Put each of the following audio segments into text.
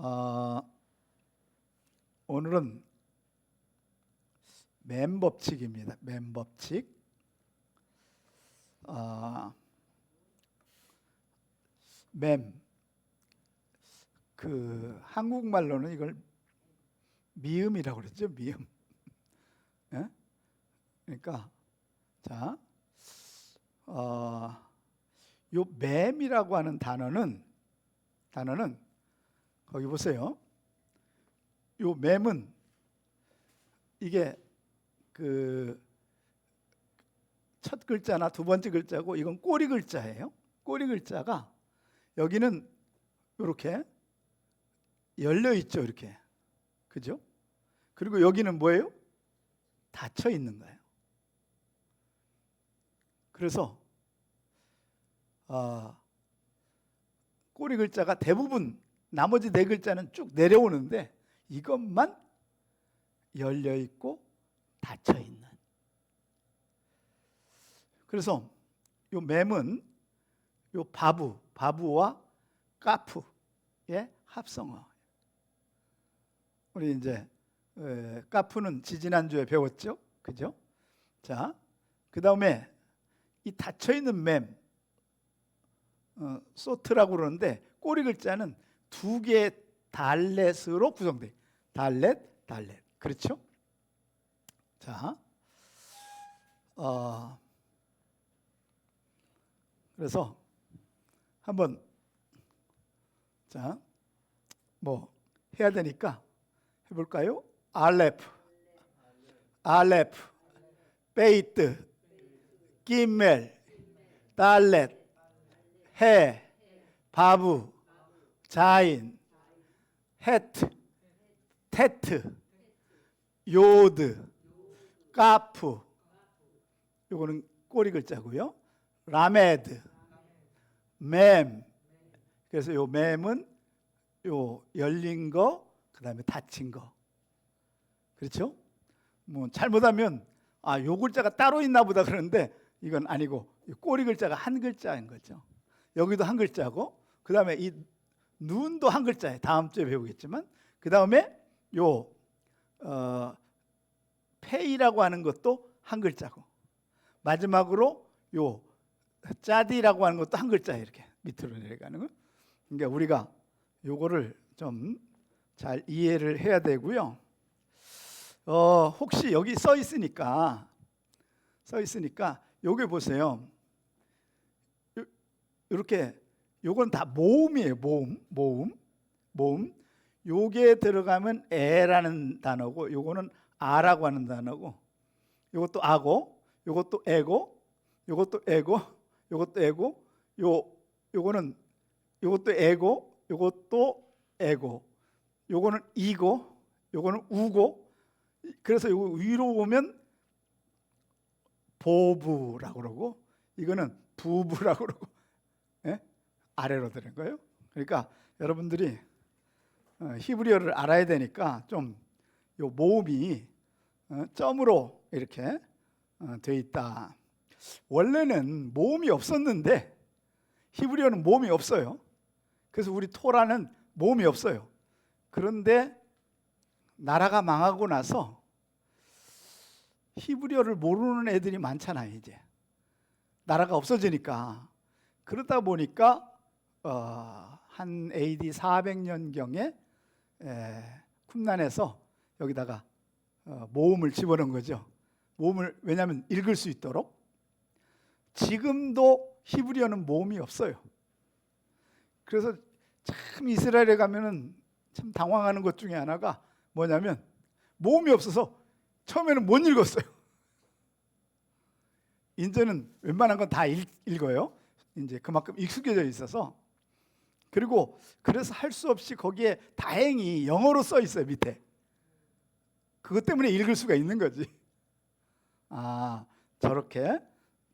어, 오늘은 맴법칙입니다. 맴법칙. 맴. 한국말로는 이걸 미음이라고 그러죠. 미음. 예? 그러니까 자, 요 맴이라고 하는 단어는 거기 보세요. 요 맴은 이게 첫 글자나 두 번째 글자고, 이건 꼬리 글자예요. 꼬리 글자가 여기는 이렇게 열려 있죠, 이렇게. 그죠? 그리고 여기는 뭐예요? 닫혀 있는 거예요. 그래서 꼬리 글자가 대부분, 나머지 네 글자는 쭉 내려오는데 이것만 열려 있고 닫혀 있는. 그래서 요 맴은 요 바부와 까푸의 합성어. 우리 이제 까푸는 지지난주에 배웠죠, 그죠? 자, 그 다음에 이 닫혀 있는 맴, 소트라고 그러는데 꼬리 글자는 두 개의 달렛으로 구성돼. 달렛. 그렇죠? 자, 그래서 한번 뭐 해야 되니까 해볼까요? 알레프, 베이트, 기멜, 달렛, 해, 바부, 자인, 헤트, 테트, 요드, 까프. 요거는 꼬리 글자고요. 라메드, 맴. 그래서 요 맴은 요 열린 거, 그 다음에 닫힌 거. 그렇죠? 뭐 잘못하면 요 글자가 따로 있나 보다 그러는데 이건 아니고 꼬리 글자가 한 글자인 거죠. 여기도 한 글자고, 그 다음에 이 눈도 한 글자예요. 다음 주에 배우겠지만. 그 다음에 요 페이라고 하는 것도 한 글자고, 마지막으로 요 짜디라고 하는 것도 한 글자예요. 이렇게 밑으로 내려가는 거. 그러니까 우리가 요거를 좀 잘 이해를 해야 되고요. 혹시 여기 써 있으니까 여기 보세요. 이렇게 요건 다 모음이에요. 모음. 요게 들어가면 에라는 단어고, 요거는 아라고 하는 단어고, 요것도 아고, 요것도 에고, 요것도 에고, 요것도 에고, 요거는 요것도 에고, 요것도 에고, 요거는 이고, 요거는 우고. 그래서 요거 위로 보면 보부라고 그러고, 이거는 부부라고 그러고, 예? 아래로 되는 거예요. 그러니까 여러분들이 히브리어를 알아야 되니까 좀 요 모음이 점으로 이렇게 돼 있다. 원래는 모음이 없었는데 히브리어는 모음이 없어요. 그래서 우리 토라는 모음이 없어요. 그런데 나라가 망하고 나서 히브리어를 모르는 애들이 많잖아요. 이제 나라가 없어지니까. 그러다 보니까 한 AD 400년경에 쿰란에서 여기다가 모음을 집어넣은 거죠. 모음을, 왜냐하면 읽을 수 있도록. 지금도 히브리어는 모음이 없어요. 그래서 참 이스라엘에 가면은 참 당황하는 것 중에 하나가 뭐냐면 모음이 없어서 처음에는 못 읽었어요. 이제는 웬만한 건 다 읽어요. 이제 그만큼 익숙해져 있어서. 그리고 그래서 할 수 없이 거기에 다행히 영어로 써 있어요, 밑에. 그것 때문에 읽을 수가 있는 거지. 저렇게.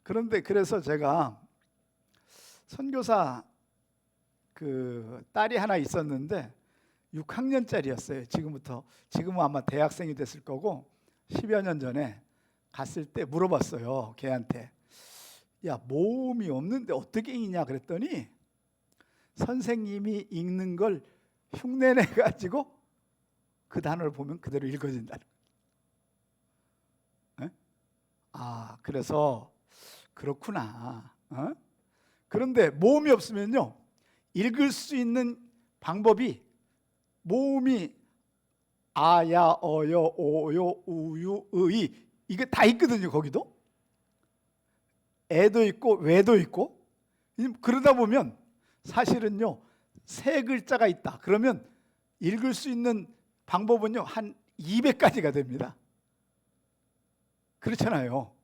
그런데 그래서 제가 선교사 딸이 하나 있었는데 6학년짜리였어요. 지금은 아마 대학생이 됐을 거고, 10여 년 전에 갔을 때 물어봤어요, 걔한테. 야, 모음이 없는데 어떻게 읽냐 그랬더니 선생님이 읽는 걸 흉내내 가지고 그 단어를 보면 그대로 읽어진다는 거예요. 그래서 그렇구나. 그런데 모음이 없으면요, 읽을 수 있는 방법이 모음이 아야, 어여, 오요, 우유, 의 이게 다 있거든요. 거기도 애도 있고 외도 있고. 그러다 보면 사실은요, 세 글자가 있다 그러면 읽을 수 있는 방법은요 한 200가지가 됩니다. 그렇잖아요.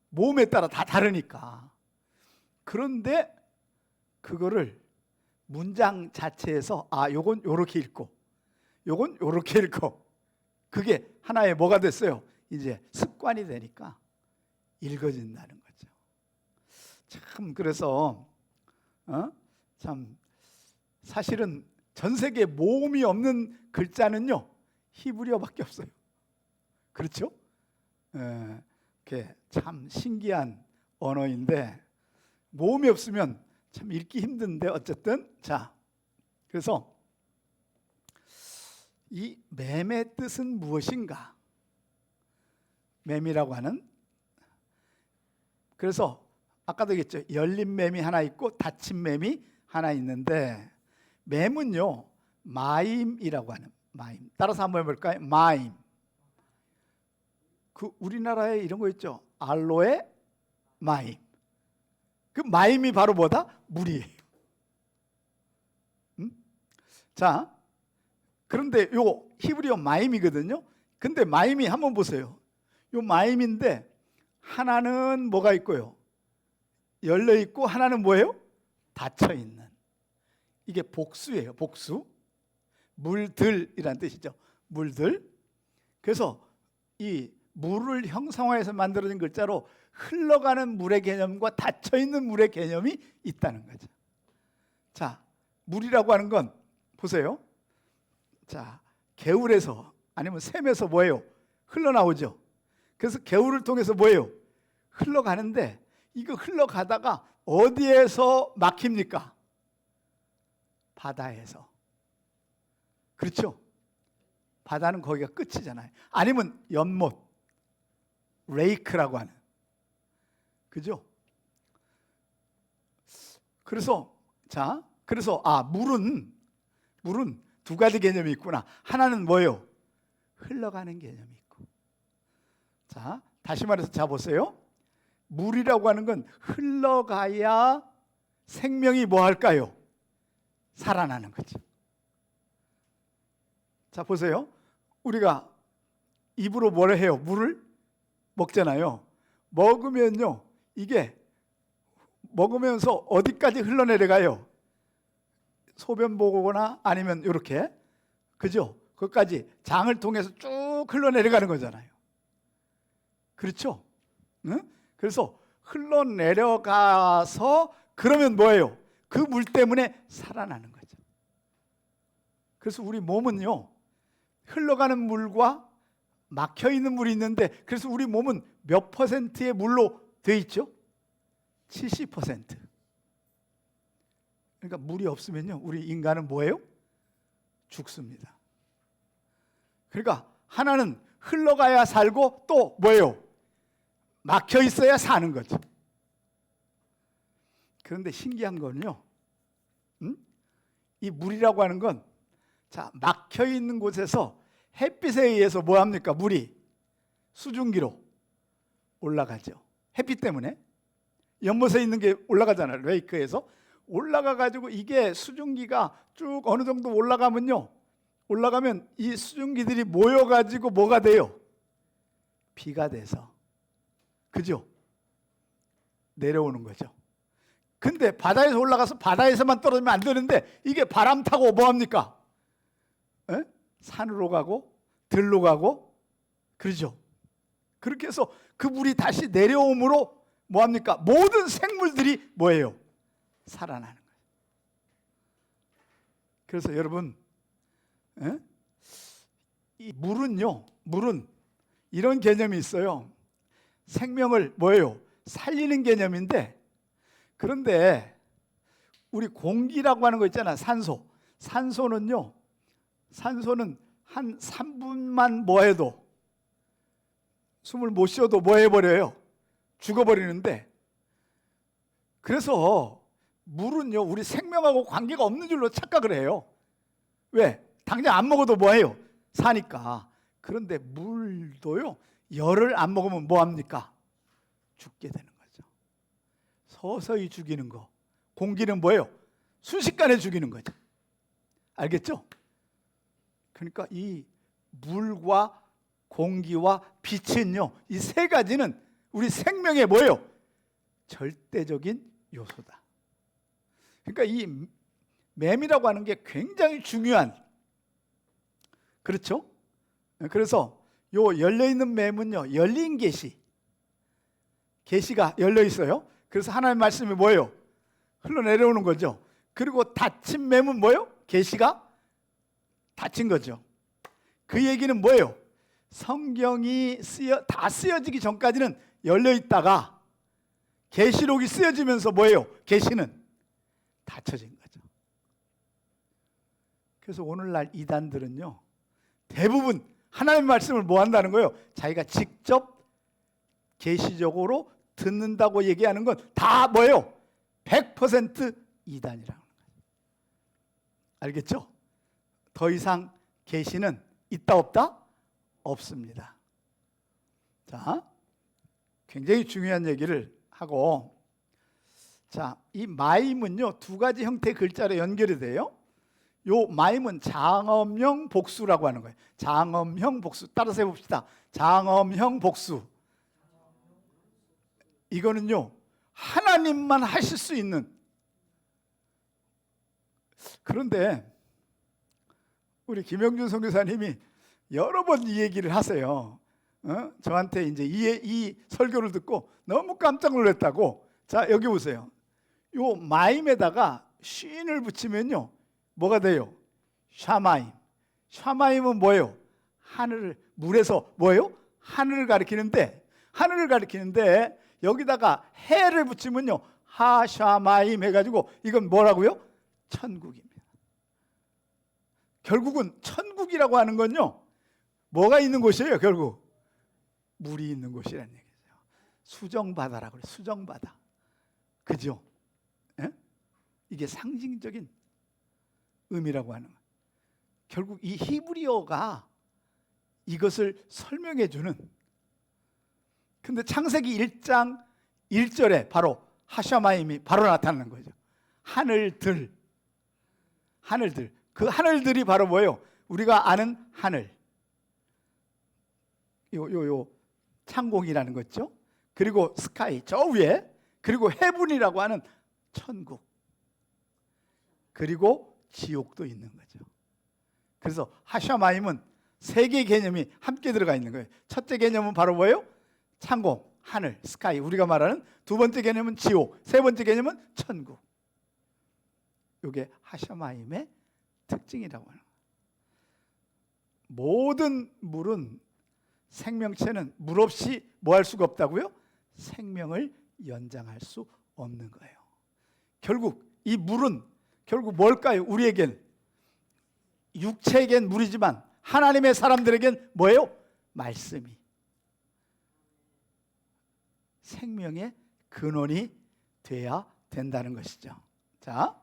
모음에 따라 다 다르니까. 그런데 그거를 문장 자체에서 요건 요렇게 읽고 요건 요렇게 읽고, 그게 하나의 뭐가 됐어요? 이제 습관이 되니까 읽어진다는 거죠. 참 그래서 참 사실은 전 세계 모음이 없는 글자는요 히브리어밖에 없어요. 그렇죠? 그게 참 신기한 언어인데 모음이 없으면 참 읽기 힘든데 어쨌든 자, 그래서 이 맴의 뜻은 무엇인가? 맴이라고 하는, 그래서 아까도 얘기했죠. 열린 맴이 하나 있고 닫힌 맴이 하나 있는데, 맴은요 마임이라고 하는, 마임. 따라서 한번 해볼까요? 마임. 그 우리나라에 이런 거 있죠. 알로에 마임. 그 마임이 바로 뭐다? 물이에요. 자, 그런데 요 히브리어 마임이거든요. 근데 마임이 한번 보세요. 요 마임인데 하나는 뭐가 있고요? 열려 있고 하나는 뭐예요? 닫혀 있는. 이게 복수예요. 복수. 물들이란 뜻이죠. 물들. 그래서 이 물을 형상화해서 만들어진 글자로 흘러가는 물의 개념과 닫혀 있는 물의 개념이 있다는 거죠. 자, 물이라고 하는 건 보세요. 자, 개울에서 아니면 샘에서 뭐예요? 흘러나오죠. 그래서 개울을 통해서 뭐예요? 흘러가는데 이거 흘러가다가 어디에서 막힙니까? 바다에서. 그렇죠? 바다는 거기가 끝이잖아요. 아니면 연못, 레이크라고 하는. 그죠? 그래서 자, 그래서 물은 두 가지 개념이 있구나. 하나는 뭐예요? 흘러가는 개념이 있고. 자, 다시 말해서 자 보세요. 물이라고 하는 건 흘러가야 생명이 뭐 할까요? 살아나는 거죠. 자, 보세요. 우리가 입으로 뭘 해요? 물을 먹잖아요. 먹으면요, 이게 먹으면서 어디까지 흘러내려가요? 소변 보거나 아니면 이렇게, 그죠? 그것까지 장을 통해서 쭉 흘러내려가는 거잖아요. 그렇죠? 응? 그래서 흘러내려가서 그러면 뭐예요? 그 물 때문에 살아나는 거죠. 그래서 우리 몸은요, 흘러가는 물과 막혀있는 물이 있는데, 그래서 우리 몸은 몇 퍼센트의 물로 돼 있죠? 70%. 그러니까 물이 없으면요, 우리 인간은 뭐예요? 죽습니다. 그러니까 하나는 흘러가야 살고 또 뭐예요? 막혀 있어야 사는 거죠. 그런데 신기한 거는요, 이 물이라고 하는 건, 자, 막혀 있는 곳에서 햇빛에 의해서 뭐 합니까? 물이 수증기로 올라가죠. 햇빛 때문에 연못에 있는 게 올라가잖아요. 레이크에서 올라가 가지고 이게 수증기가 쭉 어느 정도 올라가면요, 올라가면 이 수증기들이 모여 가지고 뭐가 돼요? 비가 돼서, 그죠? 내려오는 거죠. 근데 바다에서 올라가서 바다에서만 떨어지면 안 되는데 이게 바람 타고 뭐 합니까? 산으로 가고 들로 가고, 그러죠? 그렇게 해서 그 물이 다시 내려옴으로 뭐 합니까? 모든 생물들이 뭐예요? 살아나는 거예요. 그래서 여러분, 이 물은요, 물은 이런 개념이 있어요. 생명을 뭐예요? 살리는 개념인데, 그런데 우리 공기라고 하는 거 있잖아. 산소. 산소는요, 산소는 한 3분만 뭐 해도, 숨을 못 쉬어도 뭐 해버려요? 죽어버리는데, 그래서 물은요 우리 생명하고 관계가 없는 줄로 착각을 해요. 왜? 당장 안 먹어도 뭐해요? 사니까. 그런데 물도요 열을 안 먹으면 뭐합니까? 죽게 되는 거죠. 서서히 죽이는 거. 공기는 뭐예요? 순식간에 죽이는 거죠. 알겠죠? 그러니까 이 물과 공기와 빛은요 이 세 가지는 우리 생명의 뭐예요? 절대적인 요소다. 그러니까 이 맴이라고 하는 게 굉장히 중요한, 그렇죠? 그래서 요 열려있는 맴은요 열린 계시, 계시가 열려 있어요. 그래서 하나님의 말씀이 뭐예요? 흘러내려오는 거죠. 그리고 닫힌 맴은 뭐예요? 계시가 닫힌 거죠. 그 얘기는 뭐예요? 성경이 다 쓰여지기 전까지는 열려 있다가 계시록이 쓰여지면서 뭐예요? 계시는 닫혀진 거죠. 그래서 오늘날 이단들은요 대부분 하나님의 말씀을 뭐 한다는 거예요? 자기가 직접 계시적으로 듣는다고 얘기하는 건 다 뭐예요? 100% 이단이라는 거예요. 알겠죠? 더 이상 계시는 있다 없다? 없습니다. 자, 굉장히 중요한 얘기를 하고, 자, 이 마임은요 두 가지 형태의 글자로 연결이 돼요. 요 마임은 장엄형 복수라고 하는 거예요. 장엄형 복수. 따라서 해봅시다. 장엄형 복수. 이거는요 하나님만 하실 수 있는. 그런데 우리 김영준 선교사님이 여러 번 이 얘기를 하세요. 저한테 이제 이 설교를 듣고 너무 깜짝 놀랐다고. 자, 여기 보세요. 요 마임에다가 쉰을 붙이면요 뭐가 돼요? 샤마임. 샤마임은 뭐예요? 하늘을, 물에서 뭐예요? 하늘을 가리키는데 여기다가 해를 붙이면요 하샤마임 해가지고 이건 뭐라고요? 천국입니다. 결국은 천국이라고 하는 건요 뭐가 있는 곳이에요? 결국 물이 있는 곳이라는 얘기죠. 수정바다라고 그래요. 수정바다. 그죠? 예? 이게 상징적인 의미라고 하는 거예요. 결국 이 히브리어가 이것을 설명해 주는. 근데 창세기 1장 1절에 바로 하샤마임이 바로 나타나는 거죠. 하늘들. 그 하늘들이 바로 뭐예요? 우리가 아는 하늘. 요 창공이라는 거죠. 그리고 스카이 저 위에, 그리고 헤븐이라고 하는 천국, 그리고 지옥도 있는 거죠. 그래서 하샤마임은 세 개의 개념이 함께 들어가 있는 거예요. 첫째 개념은 바로 뭐예요? 창공, 하늘, 스카이, 우리가 말하는. 두 번째 개념은 지옥, 세 번째 개념은 천국. 이게 하샤마임의 특징이라고 하는 거예요. 모든 물은, 생명체는 물 없이 뭐 할 수가 없다고요? 생명을 연장할 수 없는 거예요. 결국 이 물은 결국 뭘까요? 우리에겐, 육체에겐 물이지만 하나님의 사람들에겐 뭐예요? 말씀이 생명의 근원이 돼야 된다는 것이죠. 자,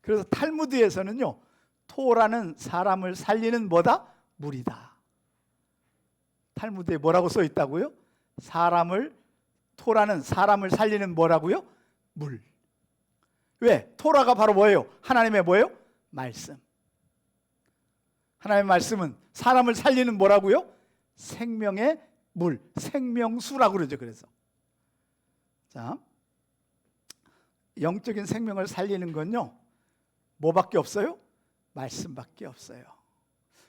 그래서 탈무드에서는요 토라는 사람을 살리는 뭐다? 물이다. 탈무드에 뭐라고 써 있다고요? 토라는 사람을 살리는 뭐라고요? 물. 왜? 토라가 바로 뭐예요? 하나님의 뭐예요? 말씀. 하나님의 말씀은 사람을 살리는 뭐라고요? 생명의 물, 생명수라고 그러죠. 그래서 자, 영적인 생명을 살리는 건요 뭐밖에 없어요? 말씀밖에 없어요.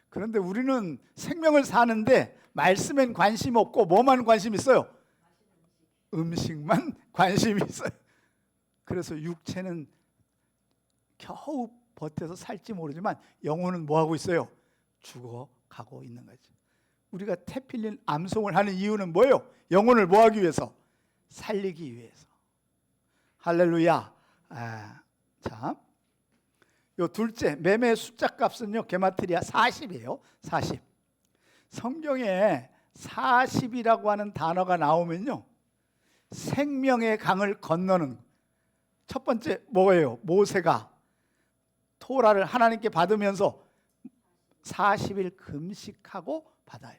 그런데 우리는 생명을 사는데 말씀엔 관심 없고 뭐만 관심 있어요? 음식만 관심이 있어요. 그래서 육체는 겨우 버텨서 살지 모르지만 영혼은 뭐하고 있어요? 죽어가고 있는 거죠. 우리가 테필린 암송을 하는 이유는 뭐예요? 영혼을 뭐하기 위해서? 살리기 위해서. 할렐루야. 자, 요 둘째 매매 숫자 값은요 게마트리아 40이에요. 40. 성경에 40이라고 하는 단어가 나오면요 생명의 강을 건너는 첫 번째 뭐예요? 모세가 토라를 하나님께 받으면서 40일 금식하고 받아요.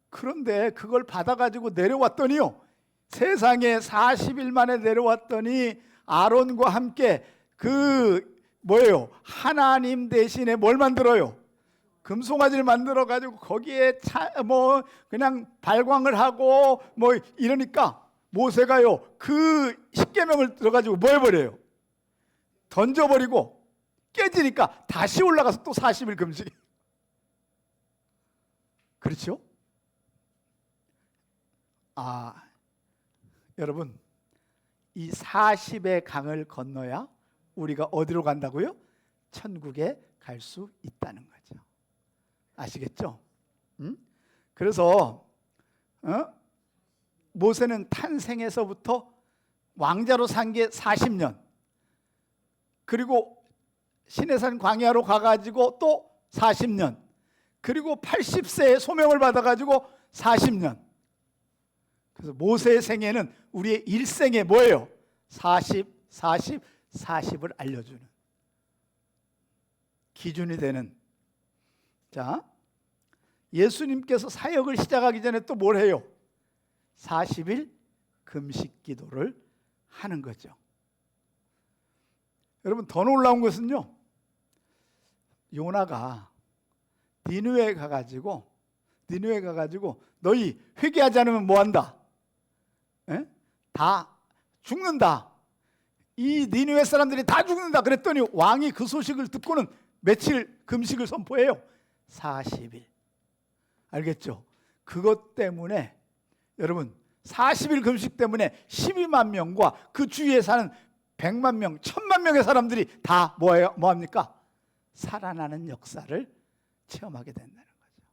그런데 그걸 받아가지고 내려왔더니요 세상에 40일 만에 내려왔더니 아론과 함께 그 뭐예요? 하나님 대신에 뭘 만들어요? 금송아지를 만들어 가지고 거기에 뭐 그냥 발광을 하고 뭐 이러니까 모세가요 그 십계명을 들어가지고 뭐 해버려요? 던져버리고 깨지니까 다시 올라가서 또 40일 금식. 그렇죠? 여러분 이 40의 강을 건너야 우리가 어디로 간다고요? 천국에 갈 수 있다는 거죠. 아시겠죠? 그래서 모세는 탄생에서부터 왕자로 산 게 40년, 그리고 시내산 광야로 가가지고 또 40년, 그리고 80세에 소명을 받아가지고 40년. 그래서 모세의 생애는 우리의 일생에 뭐예요? 40, 40, 40을 알려주는 기준이 되는. 자, 예수님께서 사역을 시작하기 전에 또 뭘 해요? 40일 금식 기도를 하는 거죠. 여러분 더 놀라운 것은요 요나가 니느웨에 가가지고 너희 회개하지 않으면 뭐한다? 다 죽는다. 이 니느웨 사람들이 다 죽는다 그랬더니 왕이 그 소식을 듣고는 며칠 금식을 선포해요? 40일. 알겠죠? 그것 때문에 여러분 40일 금식 때문에 12만 명과 그 주위에 사는 100만 명, 1000만 명의 사람들이 다 뭐합니까? 살아나는 역사를 체험하게 된다는 거죠.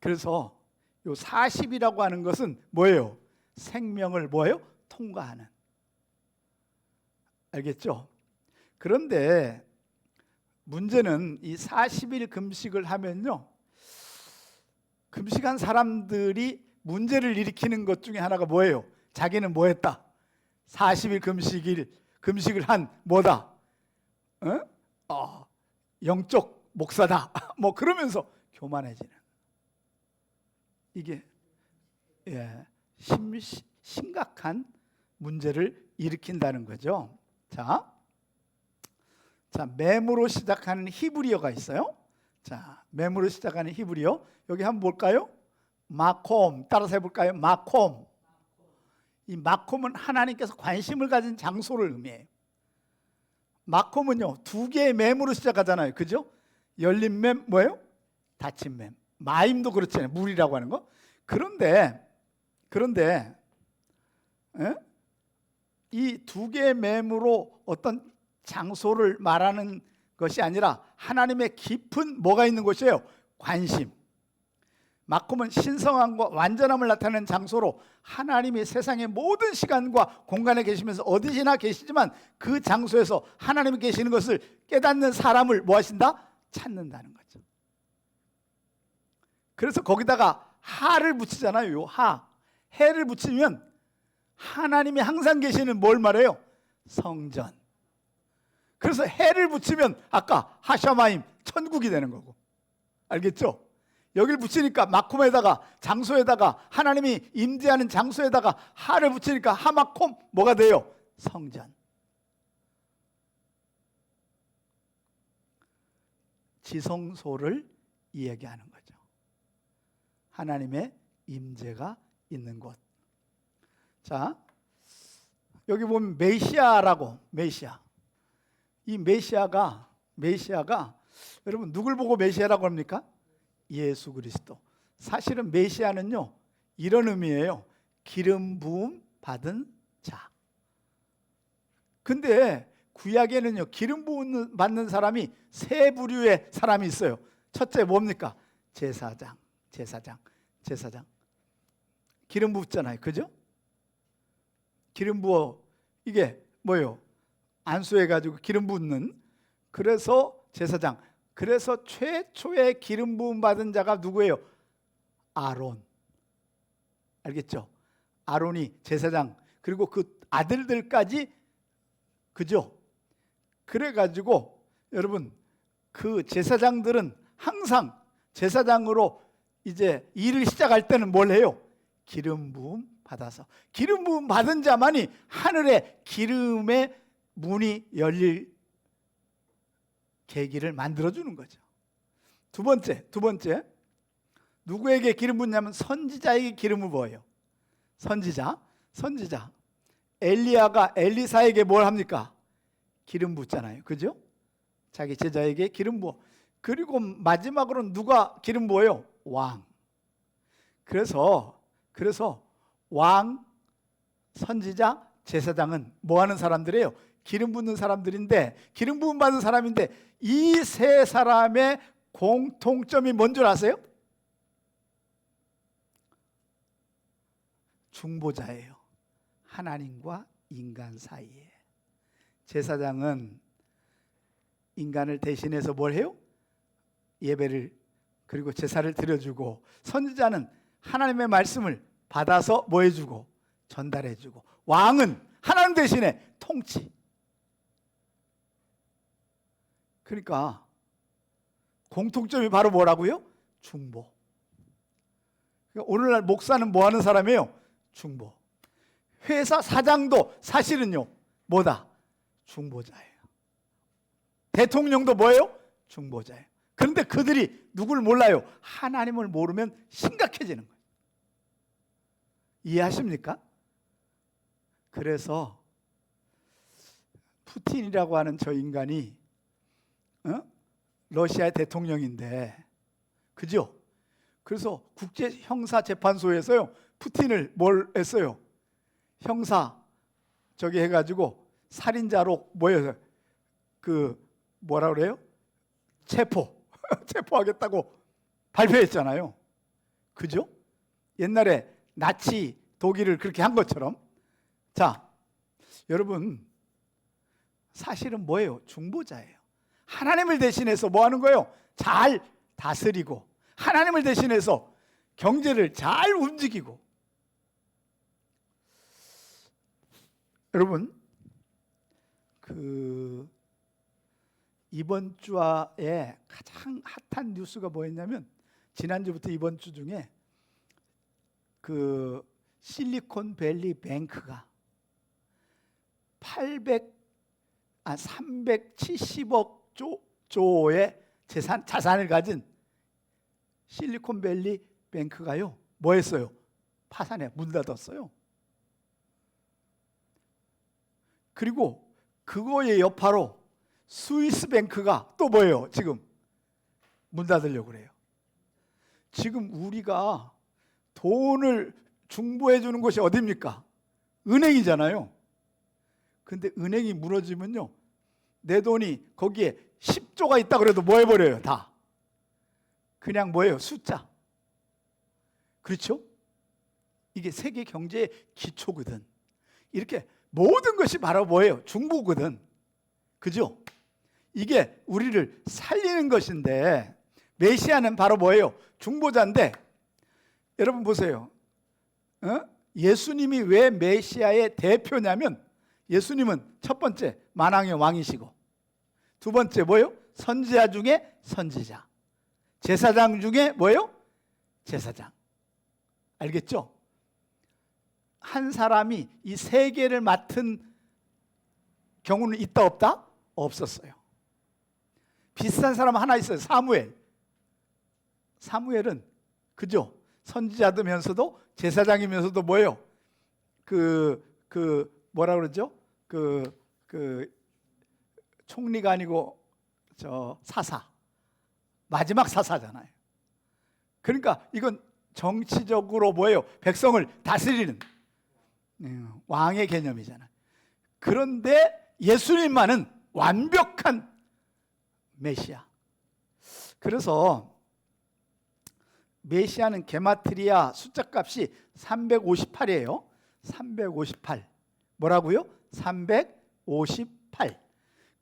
그래서 요 40이라고 하는 것은 뭐예요? 생명을 뭐예요? 통과하는. 알겠죠? 그런데 문제는 이 40일 금식을 하면요 금식한 사람들이 문제를 일으키는 것 중에 하나가 뭐예요? 자기는 뭐 했다? 40일 금식을 한 뭐다? 영적 목사다. 뭐 그러면서 교만해지는. 이게 심각한 문제를 일으킨다는 거죠. 자, 맴으로 시작하는 히브리어가 있어요. 자, 맴으로 시작하는 히브리어. 여기 한번 볼까요? 마콤. 따라서 해볼까요? 마콤. 이 마콤은 하나님께서 관심을 가진 장소를 의미해요. 마콤은요 두 개의 맴으로 시작하잖아요. 그죠? 열린 맴 뭐예요? 닫힌 맴. 마임도 그렇잖아요. 물이라고 하는 거. 그런데 이 두 개의 맴으로 어떤 장소를 말하는 것이 아니라 하나님의 깊은 뭐가 있는 곳이에요? 관심. 마콤은 신성함과 완전함을 나타내는 장소로 하나님이 세상의 모든 시간과 공간에 계시면서 어디나 계시지만 그 장소에서 하나님이 계시는 것을 깨닫는 사람을 뭐 하신다? 찾는다는 거죠. 그래서 거기다가 하를 붙이잖아요. 요 하. 해를 붙이면 하나님이 항상 계시는 뭘 말해요? 성전. 그래서 해를 붙이면 아까 하샤마임 천국이 되는 거고. 알겠죠? 여기를 붙이니까 마콤에다가 장소에다가 하나님이 임재하는 장소에다가 하를 붙이니까 하마콤 뭐가 돼요? 성전. 지성소를 이야기하는 거죠. 하나님의 임재가 있는 곳. 자, 여기 보면 메시아라고. 메시아. 이 메시아가 여러분 누굴 보고 메시아라고 합니까? 예수 그리스도. 사실은 메시아는요 이런 의미예요. 기름 부음 받은 자. 근데 구약에는요 기름 부음 받는 사람이 세 부류의 사람이 있어요. 첫째 뭡니까? 제사장. 기름 붓잖아요. 그죠? 기름 부어 이게 뭐예요? 안수해가지고 기름 붓는, 그래서 제사장. 그래서 최초의 기름 부음 받은 자가 누구예요? 아론. 알겠죠? 아론이 제사장, 그리고 그 아들들까지, 그죠? 그래가지고 여러분, 그 제사장들은 항상 제사장으로 이제 일을 시작할 때는 뭘 해요? 기름 부음 받아서, 기름 부음 받은 자만이 하늘의 기름의 문이 열릴 계기를 만들어주는 거죠. 두 번째, 누구에게 기름 붓냐면 선지자에게 기름을 부어요. 선지자. 엘리야가 엘리사에게 뭘 합니까? 기름 붓잖아요. 그죠? 자기 제자에게 기름 부어. 그리고 마지막으로는 누가 기름 부어요? 왕. 그래서 왕, 선지자, 제사장은 뭐 하는 사람들이에요? 기름 붓는 사람들인데, 기름 부음 받은 사람인데, 이 세 사람의 공통점이 뭔 줄 아세요? 중보자예요. 하나님과 인간 사이에. 제사장은 인간을 대신해서 뭘 해요? 예배를, 그리고 제사를 드려주고, 선지자는 하나님의 말씀을 받아서 뭐 해주고? 전달해주고, 왕은 하나님 대신에 통치. 그러니까 공통점이 바로 뭐라고요? 중보. 그러니까 오늘날 목사는 뭐 하는 사람이에요? 중보. 회사 사장도 사실은요, 뭐다? 중보자예요. 대통령도 뭐예요? 중보자예요. 그런데 그들이 누굴 몰라요? 하나님을 모르면 심각해지는 거예요. 이해하십니까? 그래서 푸틴이라고 하는 저 인간이 러시아의 대통령인데, 그죠? 그래서 국제형사재판소에서요, 푸틴을 뭘 했어요? 형사 저기 해가지고 살인자로 뭐예요? 그 뭐라 그래요? 체포하겠다고 발표했잖아요. 그죠? 옛날에 나치 독일을 그렇게 한 것처럼. 자, 여러분, 사실은 뭐예요? 중보자예요. 하나님을 대신해서 뭐 하는 거예요? 잘 다스리고, 하나님을 대신해서 경제를 잘 움직이고. 여러분, 그 이번 주에 가장 핫한 뉴스가 뭐였냐면, 지난주부터 이번 주 중에 그 실리콘밸리 뱅크가 370억 조의 자산을 가진 실리콘밸리 뱅크가요, 뭐 했어요? 파산해, 문 닫았어요. 그리고 그거의 여파로 스위스 뱅크가 또 뭐예요? 지금 문 닫으려고 그래요. 지금 우리가 돈을 중보해 주는 곳이 어디입니까? 은행이잖아요. 근데 은행이 무너지면요, 내 돈이 거기에 10조가 있다 그래도 뭐 해버려요? 다 그냥 뭐예요? 숫자. 그렇죠? 이게 세계 경제의 기초거든. 이렇게 모든 것이 바로 뭐예요? 중보거든. 그죠? 이게 우리를 살리는 것인데, 메시아는 바로 뭐예요? 중보자인데, 여러분 보세요. 예수님이 왜 메시아의 대표냐면, 예수님은 첫 번째 만왕의 왕이시고, 두 번째 뭐예요? 선지자 중에 선지자, 제사장 중에 뭐예요? 제사장. 알겠죠? 한 사람이 이 세 개를 맡은 경우는 있다 없다? 없었어요. 비슷한 사람 하나 있어요. 사무엘은 그죠? 선지자면서도 제사장이면서도 뭐예요? 뭐라 그러죠? 총리가 아니고 사사, 마지막 사사잖아요. 그러니까 이건 정치적으로 뭐예요? 백성을 다스리는 왕의 개념이잖아요. 그런데 예수님만은 완벽한 메시아. 그래서 메시아는 게마트리아 숫자값이 358이에요. 358. 뭐라고요? 358.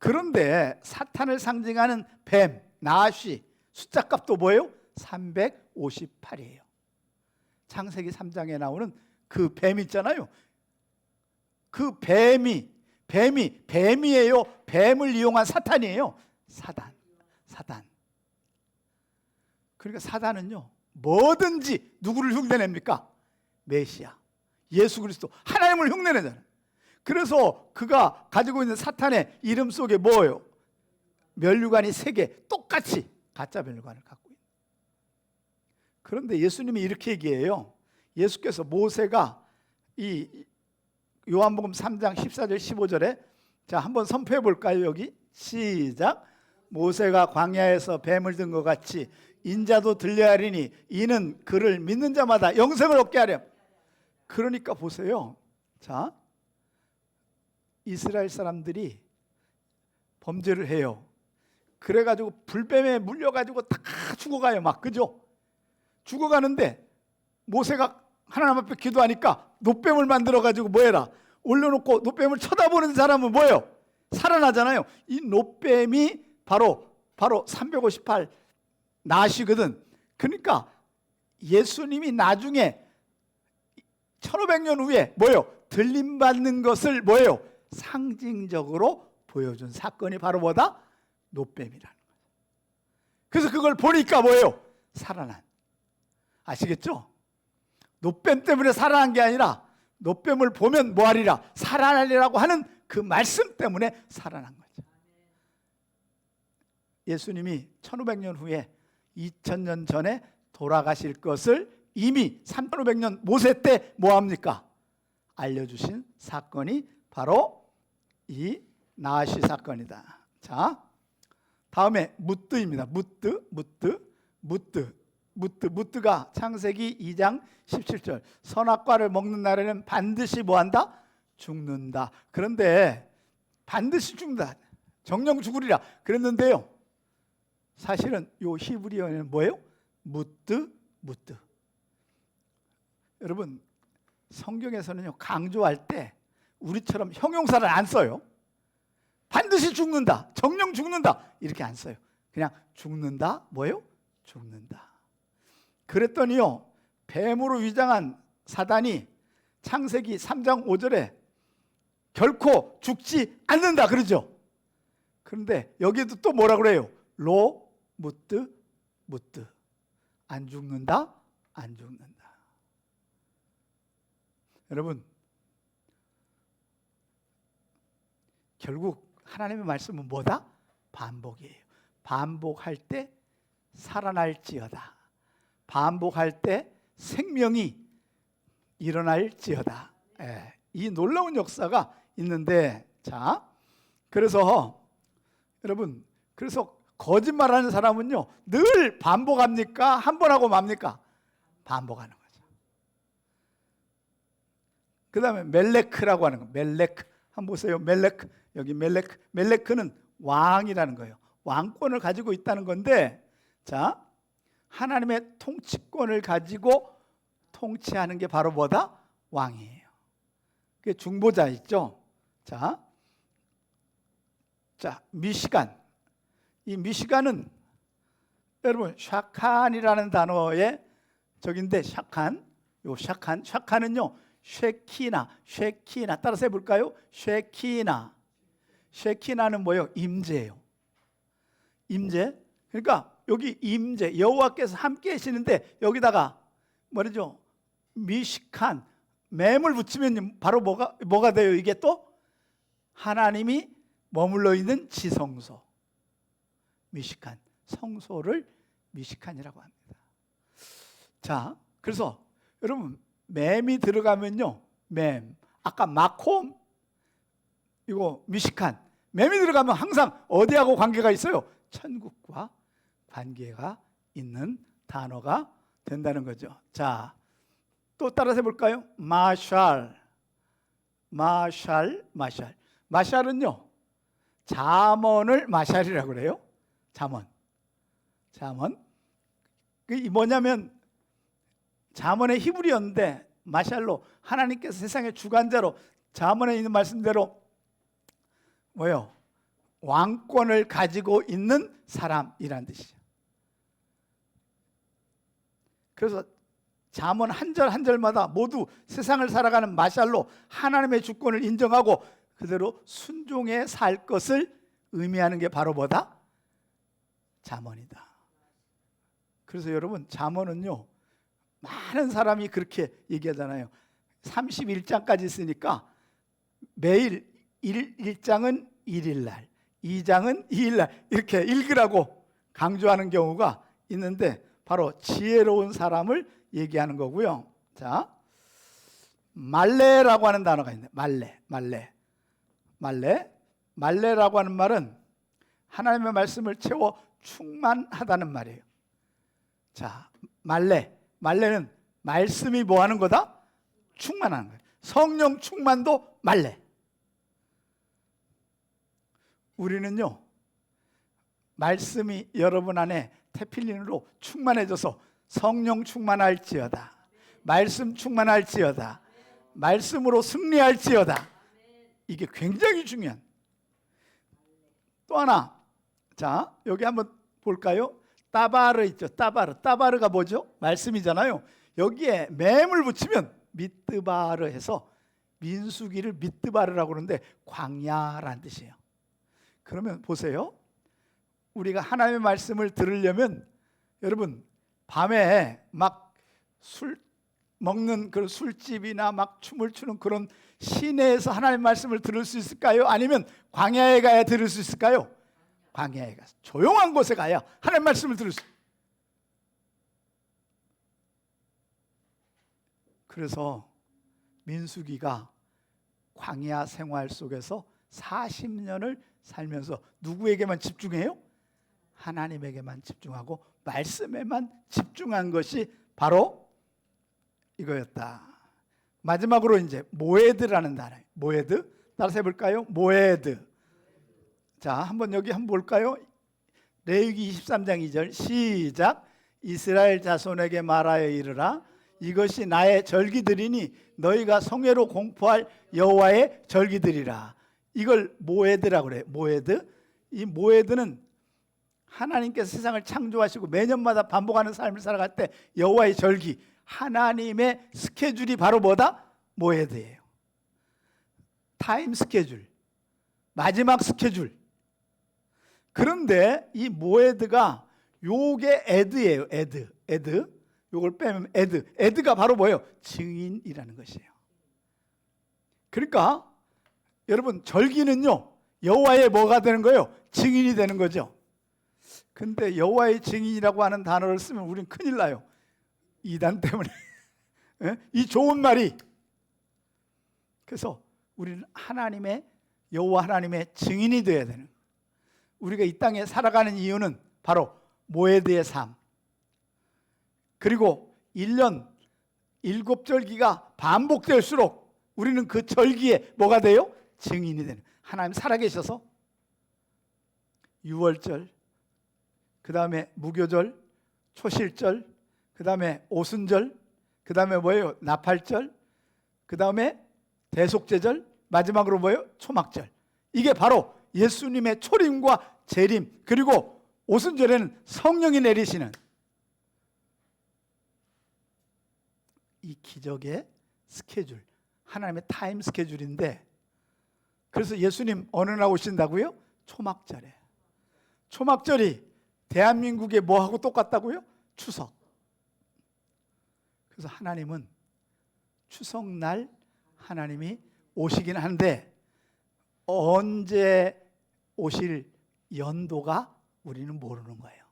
그런데 사탄을 상징하는 뱀, 나시 숫자값도 뭐예요? 358이에요. 창세기 3장에 나오는 그 뱀 있잖아요. 그 뱀이에요. 뱀을 이용한 사탄이에요. 사단. 그러니까 사단은요, 뭐든지 누구를 흉내냅니까? 메시아, 예수 그리스도, 하나님을 흉내내잖아요. 그래서 그가 가지고 있는 사탄의 이름 속에 뭐예요? 면류관이 3개, 똑같이 가짜 면류관을 갖고 있는. 그런데 예수님이 이렇게 얘기해요. 예수께서 모세가 이 요한복음 3장 14절 15절에 자, 한번 선포해 볼까요? 여기 시작. 모세가 광야에서 뱀을 든 것 같이 인자도 들려야 하리니 이는 그를 믿는 자마다 영생을 얻게 하렴. 그러니까 보세요. 자, 이스라엘 사람들이 범죄를 해요. 그래가지고 불뱀에 물려가지고 다 죽어가요. 막, 그죠? 죽어가는데 모세가 하나님 앞에 기도하니까 노뱀을 만들어가지고 뭐해라? 올려놓고 노뱀을 쳐다보는 사람은 뭐예요? 살아나잖아요. 이 노뱀이 바로 358 나시거든. 그러니까 예수님이 나중에 1500년 후에 뭐예요? 들림받는 것을 뭐예요? 상징적으로 보여준 사건이 바로 뭐다? 노뱀이라는 거예요. 그래서 그걸 보니까 뭐예요? 살아난. 아시겠죠? 노뱀 때문에 살아난 게 아니라 노뱀을 보면 뭐하리라? 살아나리라고 하는 그 말씀 때문에 살아난 거죠. 예수님이 1500년 후에 2000년 전에 돌아가실 것을 이미 3500년 모세 때 뭐합니까? 알려주신 사건이 바로 이 나시 사건이다. 자, 다음에 무뜨입니다. 무뜨가 창세기 2장 17절 선악과를 먹는 날에는 반드시 뭐한다? 죽는다. 그런데 반드시 죽는다. 정령 죽으리라 그랬는데요, 사실은 요 히브리어는 뭐예요? 무뜨. 여러분, 성경에서는요, 강조할 때 우리처럼 형용사를 안 써요. 반드시 죽는다, 정령 죽는다 이렇게 안 써요. 그냥 죽는다. 뭐예요? 죽는다. 그랬더니요, 뱀으로 위장한 사단이 창세기 3장 5절에 결코 죽지 않는다 그러죠. 그런데 여기도 또 뭐라 그래요? 무뜨 안 죽는다. 여러분, 결국 하나님의 말씀은 뭐다? 반복이에요. 반복할 때 살아날지어다. 반복할 때 생명이 일어날지어다. 이 놀라운 역사가 있는데, 자, 그래서 여러분, 그래서 거짓말하는 사람은요, 늘 반복합니까? 한 번 하고 맙니까? 반복하는 거죠. 그 다음에 멜레크라고 하는 거. 멜레크 한번 보세요. 멜레크, 여기 멜레크는 왕이라는 거예요. 왕권을 가지고 있다는 건데, 자, 하나님의 통치권을 가지고 통치하는 게 바로 뭐다? 왕이에요. 그게 중보자 있죠. 자, 미시간. 이 미시간은 여러분 샤칸이라는 단어의 적인데, 샤칸은요 쉐키나 따라서 해볼까요? 쉐키나는 뭐예요? 임재예요. 임재. 그러니까 여기 임재, 여호와께서 함께 계시는데 여기다가 뭐죠? 미시칸, 맴을 붙이면 바로 뭐가 돼요? 이게 또 하나님이 머물러 있는 지성소. 미시칸, 성소를 미시칸이라고 합니다. 자, 그래서 여러분, 맴이 들어가면요, 아까 마콤, 이거 미시칸, 맴이 들어가면 항상 어디하고 관계가 있어요? 천국과 관계가 있는 단어가 된다는 거죠. 자, 또 따라서 해볼까요? 마샬은요, 잠언을 마샬이라고 그래요. 잠언. 그게 뭐냐면 잠언의 히브리어인데 마샬로 하나님께서 세상의 주관자로 잠언에 있는 말씀대로 뭐요? 왕권을 가지고 있는 사람이란 뜻이죠. 그래서 잠언 한 절 한 절마다 모두 세상을 살아가는 마샬로 하나님의 주권을 인정하고 그대로 순종해 살 것을 의미하는 게 바로 뭐다? 잠언이다. 그래서 여러분, 잠언은요, 많은 사람이 그렇게 얘기하잖아요. 31장까지 있으니까 매일 1장은 1일날, 2장은 2일날 이렇게 읽으라고 강조하는 경우가 있는데 바로 지혜로운 사람을 얘기하는 거고요. 자, 말레라고 하는 단어가 있네. 말레라고 하는 말은 하나님의 말씀을 채워 충만하다는 말이에요. 자, 말레는 말씀이 뭐 하는 거다? 충만하는 거예요. 성령 충만도 말레. 우리는요, 말씀이 여러분 안에 테필린으로 충만해져서 성령 충만할지어다, 말씀 충만할지어다, 말씀으로 승리할지어다. 이게 굉장히 중요한. 또 하나, 자, 여기 한번 볼까요? 따바르 있죠. 따바르가 뭐죠? 말씀이잖아요. 여기에 맴을 붙이면 미뜨바르 해서 민수기를 미뜨바르라고 그러는데 광야란 뜻이에요. 그러면 보세요. 우리가 하나님의 말씀을 들으려면 여러분, 밤에 막 술 먹는 그런 술집이나 막 춤을 추는 그런 시내에서 하나님의 말씀을 들을 수 있을까요? 아니면 광야에 가야 들을 수 있을까요? 광야에 가서 조용한 곳에 가야 하나님의 말씀을 들을 수 있어요. 그래서 민수기가 광야 생활 속에서 40년을 살면서 누구에게만 집중해요? 하나님에게만 집중하고 말씀에만 집중한 것이 바로 이거였다. 마지막으로 이제 모에드라는 단어예요. 모에드, 따라서 해볼까요? 모에드. 자, 한번 여기 한번 볼까요? 레위기 23장 2절 시작. 이스라엘 자손에게 말하여 이르라. 이것이 나의 절기들이니 너희가 성회로 공포할 여호와의 절기들이라. 이걸 모에드라고 그래요. 모에드. 이 모에드는 하나님께서 세상을 창조하시고 매년마다 반복하는 삶을 살아갈 때 여호와의 절기, 하나님의 스케줄이 바로 뭐다? 모에드예요. 타임 스케줄, 마지막 스케줄. 그런데 이 모에드가 요게 에드예요. 에드. 요걸 빼면 에드가 바로 뭐예요? 증인이라는 것이에요. 그러니까 여러분, 절기는요, 여호와의 뭐가 되는 거예요? 증인이 되는 거죠. 근데 여호와의 증인이라고 하는 단어를 쓰면 우린 큰일 나요. 이단 때문에. 이 좋은 말이. 그래서 우리는 하나님의, 여호와 하나님의 증인이 되어야 되는, 우리가 이 땅에 살아가는 이유는 바로 모에드의 삶, 그리고 1년 7절기가 반복될수록 우리는 그 절기에 뭐가 돼요? 증인이 되는. 하나님 살아계셔서 6월절, 그 다음에 무교절, 초실절, 그 다음에 오순절, 그 다음에 뭐예요? 나팔절, 그 다음에 대속제절, 마지막으로 뭐예요? 초막절. 이게 바로 예수님의 초림과 재림, 그리고 오순절에는 성령이 내리시는 이 기적의 스케줄, 하나님의 타임 스케줄인데, 그래서 예수님 어느 날 오신다고요? 초막절에. 초막절이 대한민국에 뭐하고 똑같다고요? 추석. 그래서 하나님은 추석날 하나님이 오시긴 한데 언제 오실 연도가 우리는 모르는 거예요.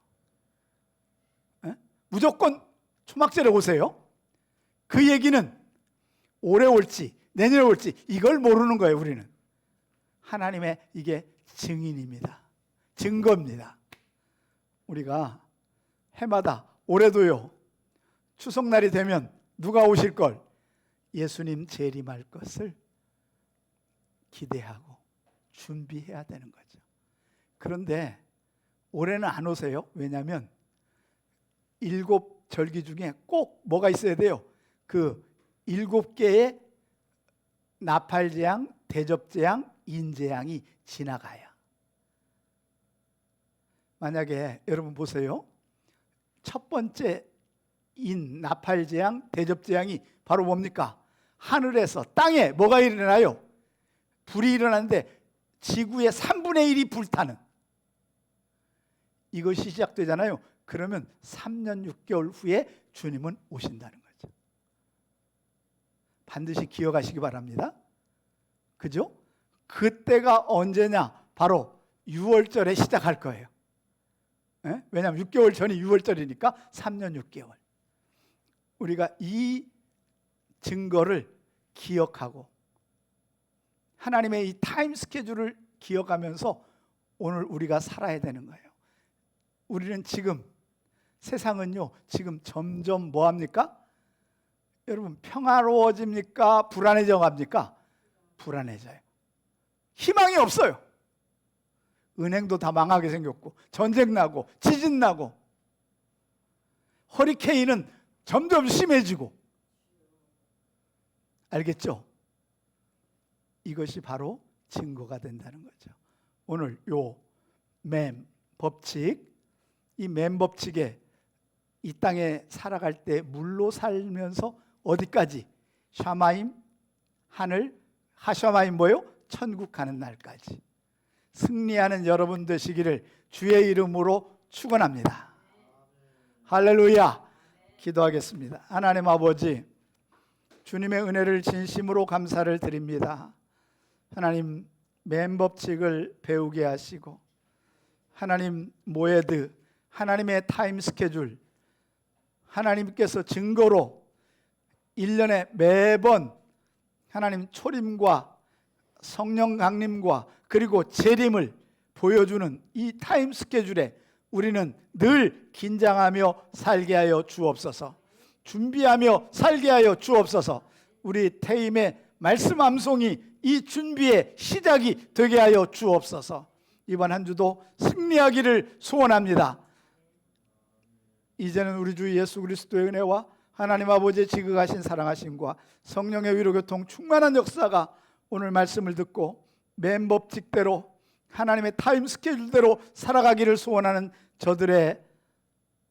무조건 초막절에 오세요. 그 얘기는 올해 올지 내년에 올지 이걸 모르는 거예요. 우리는 하나님의 이게 증인입니다. 증거입니다. 우리가 해마다 올해도요, 추석날이 되면 누가 오실 걸? 예수님 재림할 것을 기대하고 준비해야 되는 거죠. 그런데 올해는 안 오세요. 왜냐하면 7절기 중에 꼭 뭐가 있어야 돼요? 그 7개의 나팔재앙, 대접재앙, 인재앙이 지나가야. 만약에 여러분 보세요. 첫 번째 인 나팔재앙, 대접재앙이 바로 뭡니까? 하늘에서 땅에 뭐가 일어나요? 불이 일어나는데 지구의 3분의 1이 불타는, 이것이 시작되잖아요. 그러면 3년 6개월 후에 주님은 오신다는 거죠. 반드시 기억하시기 바랍니다. 그죠? 그때가 언제냐? 바로 6월절에 시작할 거예요. 왜냐하면 6개월 전이 6월절이니까 3년 6개월. 우리가 이 증거를 기억하고 하나님의 이 타임 스케줄을 기억하면서 오늘 우리가 살아야 되는 거예요. 우리는 지금, 세상은요 지금 점점 뭐합니까? 여러분, 평화로워집니까? 불안해져 갑니까? 불안해져요. 희망이 없어요. 은행도 다 망하게 생겼고, 전쟁 나고, 지진 나고, 허리케인은 점점 심해지고. 알겠죠? 이것이 바로 증거가 된다는 거죠. 오늘 요 맴 법칙, 이 맴 법칙에 이 땅에 살아갈 때 물로 살면서 어디까지? 샤마임, 하늘, 하샤마임 뭐요? 천국 가는 날까지 승리하는 여러분 되시기를 주의 이름으로 축원합니다. 할렐루야. 기도하겠습니다. 하나님 아버지, 주님의 은혜를 진심으로 감사를 드립니다. 하나님, 맴 법칙을 배우게 하시고, 하나님 모에드, 하나님의 타임 스케줄, 하나님께서 증거로 1년에 매번 하나님 초림과 성령 강림과 그리고 재림을 보여주는 이 타임 스케줄에 우리는 늘 긴장하며 살게 하여 주옵소서. 준비하며 살게 하여 주옵소서. 우리 태임의 말씀 암송이 이 준비의 시작이 되게 하여 주옵소서. 이번 한 주도 승리하기를 소원합니다. 이제는 우리 주 예수 그리스도의 은혜와 하나님 아버지의 지극하신 사랑하심과 성령의 위로교통 충만한 역사가 오늘 말씀을 듣고 맨 법칙대로 하나님의 타임 스케줄대로 살아가기를 소원하는 저들의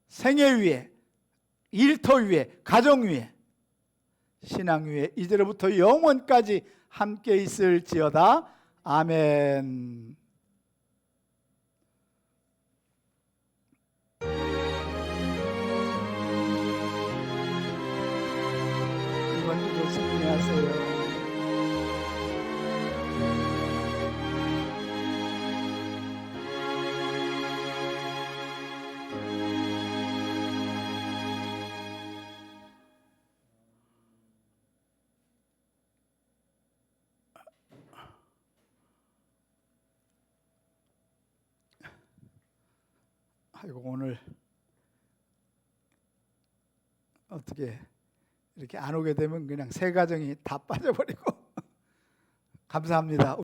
생애 위에, 일터 위에, 가정 위에, 신앙 위에 이제로부터 영원까지 함께 있을지어다. 아멘. 이번 주도 승리하세요. 아이고, 오늘 어떻게 이렇게 안 오게 되면 그냥 새 가정이 다 빠져버리고 감사합니다.